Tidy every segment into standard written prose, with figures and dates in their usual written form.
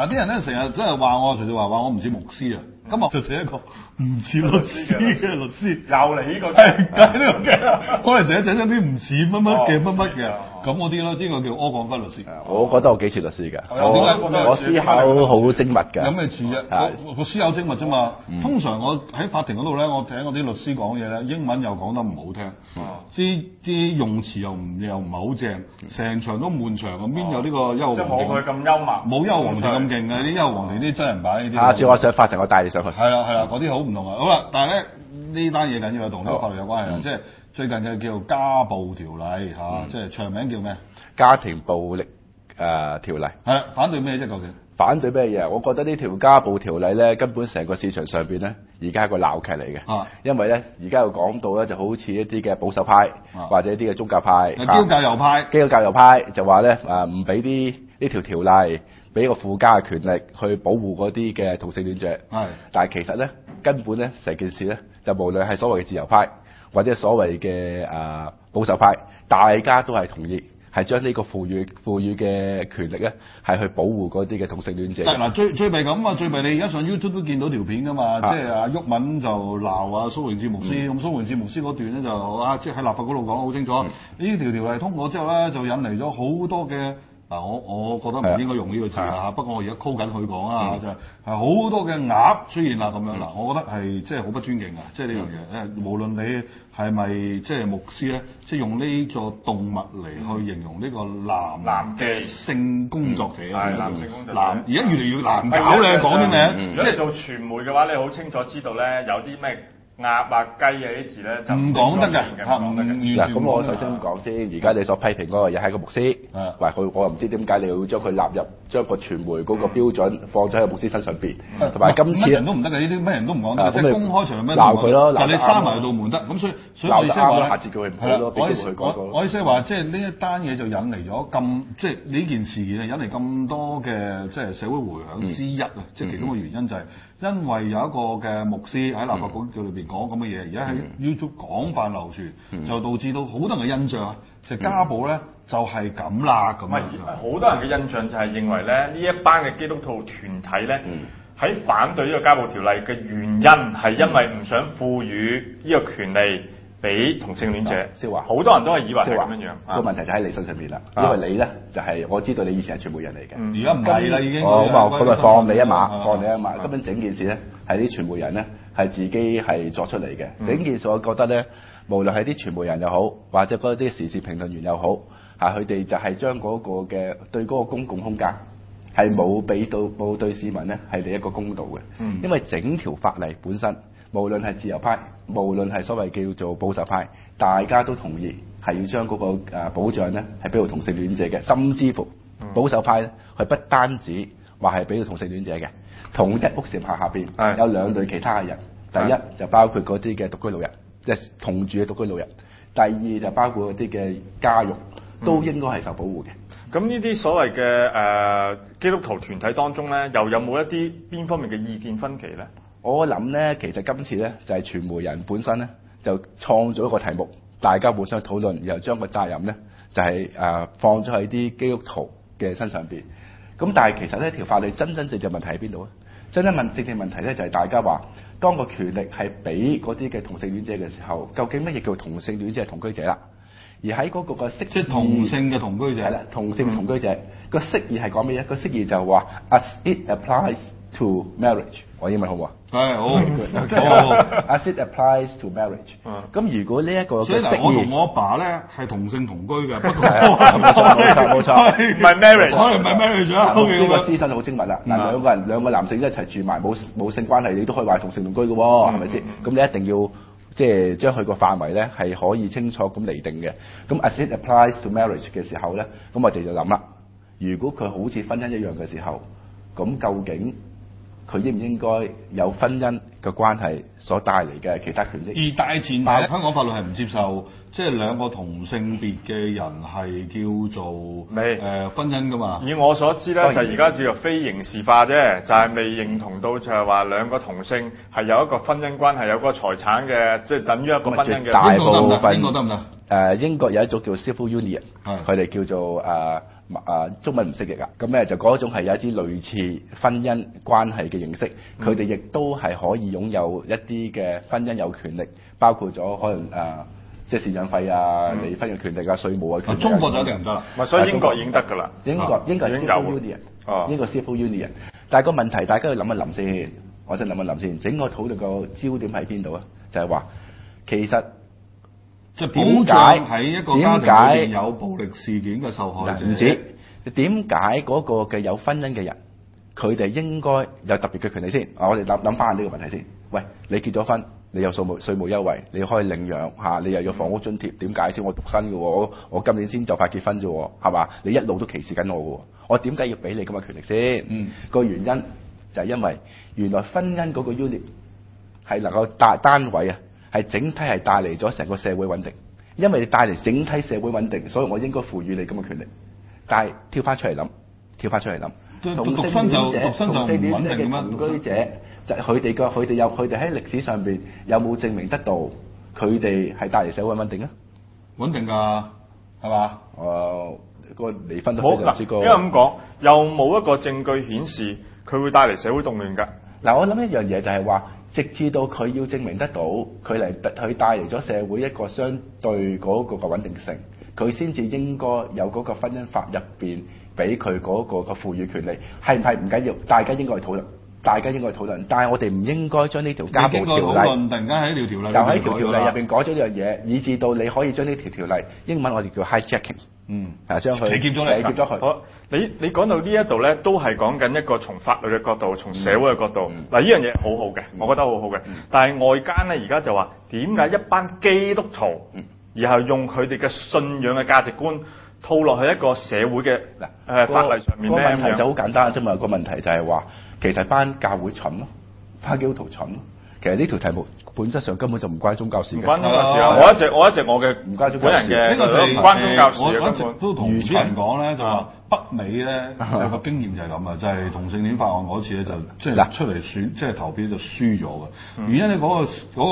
嗱啲人咧成日真係話我，隨住話我唔似牧師啊，咁我就寫一個唔似律師嘅律師，又嚟呢個係計呢個嘅，我哋成日整啲唔似乜乜嘅乜乜嘅，咁嗰啲咯，呢個叫柯廣輝律師。我覺得我幾似律師㗎，我思考好精密㗎。有咩似啫？我思考精密啫嘛。通常我喺法庭嗰度咧，我聽嗰啲律師講嘢咧，英文又講得唔好聽，啲用詞又唔係好正，成場都悶場啊！邊有呢個幽即係黃庭？冇佢咁幽默，冇幽黃庭咁勁嘅，啲幽黃庭啲真人版呢啲。下次我上法庭，我帶你上去。係啦，嗰啲好唔同啊！好啦，但係咧呢單嘢緊要係同呢個法律有關係啊，即係最近嘅叫做家暴條例嚇，即係長名叫咩？家庭暴力條例。係啦，反對咩啫？究竟？反對咩嘢？我覺得呢條家暴條例咧，根本成個市場上邊咧，而家係個鬧劇嚟嘅。因為咧，而家又講到咧，就好似一啲嘅保守派，或者一啲嘅宗教派，基督教右派，基督教右派就話咧唔俾呢條條例俾個附加嘅權力去保護嗰啲嘅同性戀者。但係其實咧，根本咧成件事咧，就無論係所謂嘅自由派，或者所謂嘅保守派，大家都係同意。係將呢個賦予嘅權力咧，係去保護嗰啲嘅同性戀者。嗱，最弊咁啊！最弊你而家上 YouTube 都見到條片噶嘛，即係阿毓民就鬧啊蘇榮智牧師，咁蘇榮智牧師嗰段咧就即係喺立法嗰度講得好清楚，呢條條例通過之後咧，就引嚟咗好多嘅。嗱，我覺得唔應該用呢個字啊，不過我而家 call 緊佢講啊，就係好多嘅鴨出現啦咁樣嗱，我覺得係即係好不尊敬啊！即係呢樣嘢無論你係咪即係牧師咧，即係用呢個動物嚟去形容呢個男嘅性工作者啊，男性工作者，而家越嚟越難搞咧，講啲名。如果你做傳媒嘅話，你好清楚知道咧，有啲咩鴨啊雞啊啲字咧就唔講得㗎，嗱，咁我首先講先，而家你所批評嗰個嘢係個牧師，我又唔知點解你要將佢納入將個傳媒嗰個標準放咗喺個牧師身上邊，同埋今次乜人都唔得㗎，呢啲乜人都唔講得，即係公開場咩鬧佢咯，但你閂埋道門得，咁所以我意思話下次叫佢唔好咯，俾機會佢講過咯。我意思係話，即係呢一單嘢就引嚟咗咁，即係呢件事件引嚟咁多嘅即係社會迴響之一啊！即係其中嘅原因就係因為有一個嘅牧師喺立法局裏邊講咁嘅嘢，而家喺 YouTube 廣泛流傳，就導致到好多人嘅印象啊，就家暴咧就係咁啦咁。好多人嘅印象就係認為咧，呢一班嘅基督徒團體咧，喺反對呢個家暴條例嘅原因係因為唔想賦予呢個權利俾同性戀者。蕭華，好多人都係以為係咁樣樣。個問題就喺你身上面啦，因為你咧就係我知道你以前係傳媒人嚟嘅，而家唔係啦已經。咁咪放你一馬，根本整件事咧係啲傳媒人咧係自己係作出嚟嘅。整件事我覺得咧，無論係啲傳媒人又好，或者嗰啲時事評論員又好，佢哋就係將嗰個嘅對嗰個公共空間係冇對市民咧係俾一個公道嘅。因為整條法例本身，無論係自由派，無論係所謂叫做保守派，大家都同意係要將嗰個保障咧係俾到同性戀者嘅，甚至乎保守派咧佢不單止話係俾到同性戀者嘅，同一屋檐下邊有兩類其他嘅人，第一就包括嗰啲嘅獨居老人，即係同住嘅獨居老人；第二就包括嗰啲嘅家傭，都應該係受保護嘅。咁呢啲所謂嘅基督徒團體當中咧，又有冇一啲邊方面嘅意見分歧咧？我諗咧，其實今次咧就係傳媒人本身咧就創咗一個題目，大家互相討論，然後將個責任咧就係放咗喺啲基督徒嘅身上邊。咁但係其實呢條法律真正問題喺邊度啊？真正問題咧就係大家話，當個權力係俾嗰啲嘅同性戀者嘅時候，究竟乜嘢叫同性戀者係同居者啦？而喺嗰個釋義，即係同性嘅同居者，係啦，同性嘅同居者個釋義係講乜嘢？個釋義就係話 as it applies to marriage， 我英文好唔好啊？係好，as it applies to marriage。咁如果呢一個，所以嗱，我同我阿爸咧係同性同居嘅，不過冇錯，唔係 marriage，唔係 marriage 啊。呢個思想好精密啦。嗱，兩個男性一齊住埋，冇性關係，你都可以話同性同居嘅喎，係咪先？咁你一定要即係將佢個範圍咧係可以清楚咁釐定嘅。咁 as it applies to marriage 嘅時候咧，咁我哋就諗啦，如果佢好似婚姻一樣嘅時候，咁究竟佢應唔應該有婚姻嘅關係所帶嚟嘅其他權益？而大前提，香港法律係唔接受，即係兩個同性別嘅人係叫做婚姻噶嘛？以我所知咧，就而家叫做非刑事化啫，就係未認同到就係話兩個同性係有一個婚姻關係，有個財產嘅，即係等於一個婚姻嘅。大部分邊個得唔得？英國有一種叫 Civil Union，係佢哋叫做中文唔識譯啊，咁咧就嗰種係有一啲類似婚姻關係嘅形式，佢哋亦都係可以擁有一啲嘅婚姻有權力，包括咗可能即係贍養費啊、離婚嘅權力啊、稅務嘅權力。中國就一定唔得啦。所以英國已經得㗎啦。英國係 Civil Union，英國 Civil Union。但係個問題，大家要諗一諗先，我先諗一諗先。整個討論個焦點喺邊度啊？就係話其實。即係點解喺一個家庭裏邊有暴力事件嘅受害者？唔止點解嗰個嘅有婚姻嘅人，佢哋應該有特別嘅權利先？我哋諗翻呢個問題先。喂，你結咗婚，你有稅務優惠，你可以領養嚇，你又有房屋津貼，點解先？我獨身嘅喎，我今年先就快結婚啫喎，係嘛？你一路都歧視緊我嘅喎，我點解要俾你咁嘅權力先？個原因就係因為原來婚姻嗰個 unit 係能夠單位啊。係整體係帶嚟咗成個社會穩定，因為你帶嚟整體社會穩定，所以我應該賦予你咁嘅權力。但係跳翻出嚟諗，同性戀者嘅同居者，就佢哋喺歷史上邊有冇證明得到佢哋係帶嚟社會穩定啊？穩定㗎，係嘛？個離婚都非常之高。因為咁講，又冇一個證據顯示佢會帶嚟社會動亂㗎。嗱，我諗一樣嘢就係話。直至到佢要證明得到佢帶嚟咗社會一個相對嗰個嘅穩定性，佢先至應該有嗰個婚姻法入邊俾佢嗰個嘅賦予權利，係唔係唔緊要？大家應該去討論，但係我哋唔應該將呢條家暴條例突然間喺條條例就喺條條例入邊改咗呢樣嘢，以至到你可以將呢條條例英文我哋叫 hijacking，將佢騎劫咗佢。好，你講到呢一度咧，都係講緊一個從法律嘅角度，從社會嘅角度。嗱，呢樣嘢好好嘅，我覺得好好嘅。但係外間咧而家就話，點解一班基督徒，然後用佢哋嘅信仰嘅價值觀套落去一個社會嘅法例上面咧？個問題就好簡單啫嘛。個問題就係話，其實班教會蠢咯，班基督徒蠢咯。其實呢條題目本質上根本就唔關宗教事嘅。唔關宗教事啊！我一直我嘅唔關宗教事。本人嘅呢個係唔關宗教事我嘅。一直都同啲人講咧，就話北美咧有個經驗就係咁啊，就係同性戀法案嗰次咧就即係出嚟選即係投票就輸咗嘅。原因咧嗰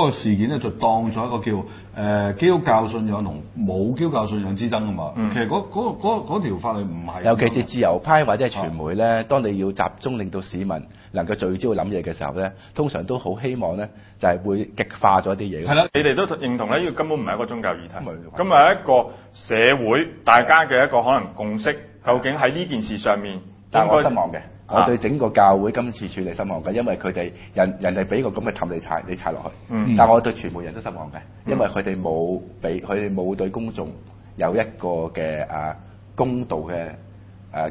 個事件咧就當咗一個叫基督教信仰同冇基督教信仰之爭啊嘛。其實嗰條法律唔係。尤其是自由派或者係傳媒咧，當你要集中令到市民能夠聚焦諗嘢嘅時候咧，通常都好希望咧就係會極化咗啲嘢。係啦，你哋都認同咧，呢個根本唔係一個宗教議題，咁係一個社會大家嘅一個可能共識。究竟喺呢件事上面，但係我失望嘅，我對整個教會今次處理失望嘅，因為佢哋人哋俾個咁嘅氹你踩落去。但我對傳媒人都失望嘅，因為佢哋冇對公眾有一個嘅公道嘅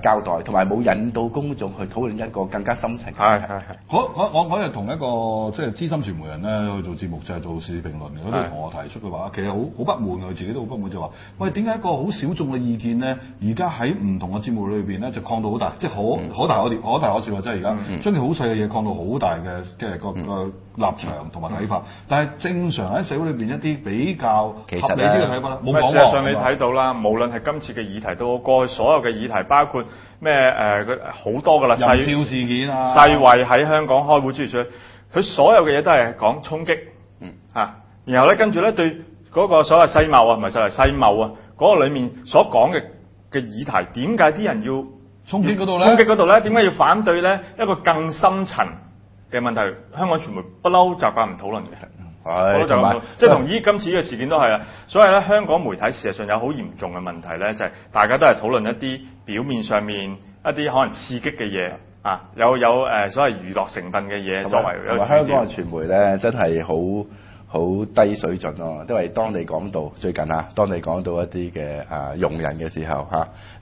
交代，同埋冇引導公眾去討論一個更加深層嘅問題。我日同一個即係資深傳媒人咧去做節目，就係做時事評論嘅，佢都同我提出嘅話，其實好不滿嘅，佢自己都好不滿，就話：喂，點解一個好小眾嘅意見咧，而家喺唔同嘅節目裏邊咧就擴到好大，即係可大可小啊！即係而家將件好細嘅嘢擴到好大嘅個立場同埋睇法，但係正常喺社會裏邊一啲比較合理啲嘅睇法咧，冇講喎。事實上你睇到啦，無論係今次嘅議題到過去所有嘅議題，包括咩好多㗎啦，人票事件啊，世衛喺香港開會諸如此類，佢所有嘅嘢都係講衝擊，然後咧跟住咧對嗰個所謂世貿啊，唔係世貿啊，嗰個裡面所講嘅議題，點解啲人要衝擊嗰度咧？衝擊嗰度咧，點解要反對咧？一個更深層嘅問題，香港傳媒不嬲習慣唔討論嘅。即係同今次呢個事件都係啊，所以咧香港媒體事實上有好嚴重嘅問題咧，就係大家都係討論一啲表面上面一啲可能刺激嘅嘢啊，有所謂娛樂成分嘅嘢作為。同埋香港嘅傳媒咧，真係好低水準咯，因為當你講到最近當你講到一啲嘅容人嘅時候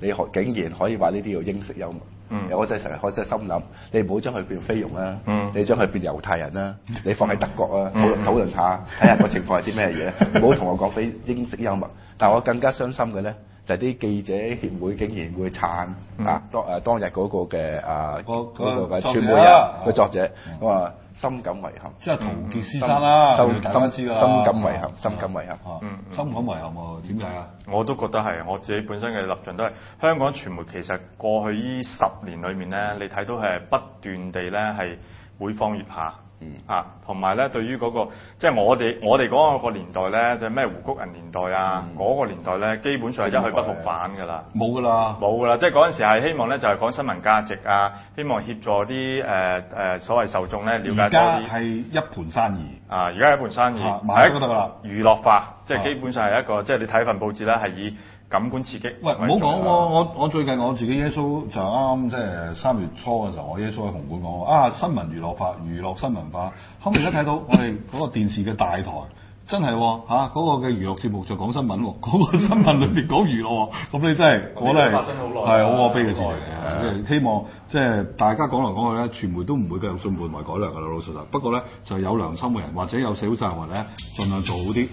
你竟然可以話呢啲叫英式幽默。我真係心諗，你唔好將佢變菲傭啦，你將佢變猶太人啦，你放喺德國啊，討論下，睇下個情況係啲咩嘢，唔好同我講非英式幽默。但我更加傷心嘅咧，就係啲記者協會竟然會撐當日嗰個嘅嗰個嘅傳媒人個作者，我話深感遺憾。即係陶傑先生啦，深感遺憾，深感遺憾。深感遺憾喎，點解啊？我都覺得係，我自己本身嘅立場都係香港傳媒其實過去呢10年裏面咧，你睇到係不斷地咧係每況愈下，同埋咧對於嗰個即係我哋嗰個年代咧，就係咩胡菊人年代啊，嗰個年代咧，基本上係一去不復返㗎啦，冇㗎啦，即係嗰陣時係希望咧就係講新聞價值啊，希望協助啲所謂受眾咧了解多啲。而家係一盤生意。而家一盤生意，買都得㗎啦，娛樂化，即係基本上係一個即係你睇份報紙咧係以感官刺激。喂，唔好講喎，我最近我自己耶穌就啱即係3月初嘅時候，我耶穌喺紅館講新聞娛樂化，娛樂新聞化。後面而家睇到我哋嗰個電視嘅大台，真係嗰個嘅娛樂節目就講新聞喎，嗰個新聞裏邊講娛樂喎，咁你真係我覺得係好可悲嘅事情嚟嘅。希望即係大家講嚟講去咧，傳媒都唔會繼續信半為改良㗎啦，老實實。不過咧，就有良心嘅人或者有社會責任人咧，盡量做好啲。